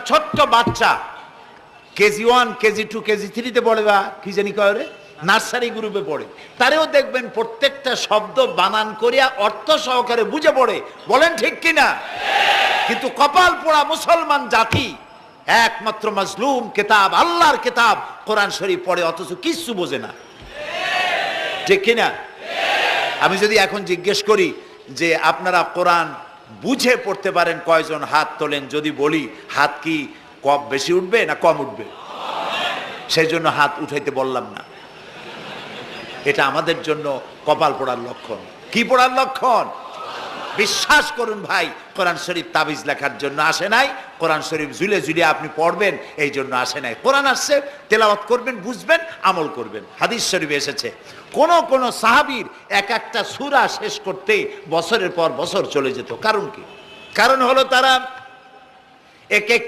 ছোট্ট বাচ্চা KG 1 KG 2 KG 3 তে পড়ে বা কি জানি কয় নার্সারি গ্রুপে পড়ে, তারেও দেখবেন প্রত্যেকটা শব্দ বানান করিয়া অর্থ সহকারে বুঝে পড়ে। বলেন ঠিক কিনা? কিন্তু কপাল পোড়া মুসলমান জাতি একমাত্র মাজলুম কিতাব, আল্লাহর কিতাব কোরআন শরীফ পড়ে অথচ কিছু বোঝে না। ঠিক কিনা? আমি যদি এখন জিজ্ঞেস করি যে আপনারা কোরআন বুঝে পড়তে পারেন কয়জন, হাত তোলেন। যদি বলি হাত কি কম বেশি উঠবে না কম উঠবে? সেই জন্য হাত উঠাইতে বললাম না। এটা আমাদের জন্য কপাল পোড়ার লক্ষণ। কি পোড়ার লক্ষণ? বিশ্বাস করুন ভাই, কোরআন শরীফ তাবিজ লেখার জন্য আসে নাই, কোরআন শরীফ ঝুলে ঝুলে আপনি পড়বেন এই জন্য আসে নাই। কোরআন আসছে তেলাওয়াত করবেন, বুঝবেন, আমল করবেন। হাদিস শরীফে এসেছে কোন কোন সাহাবীর এক একটা সূরা শেষ করতে বছরের পর বছর চলে যেত। কারণ কি? কারণ হলো তারা এক এক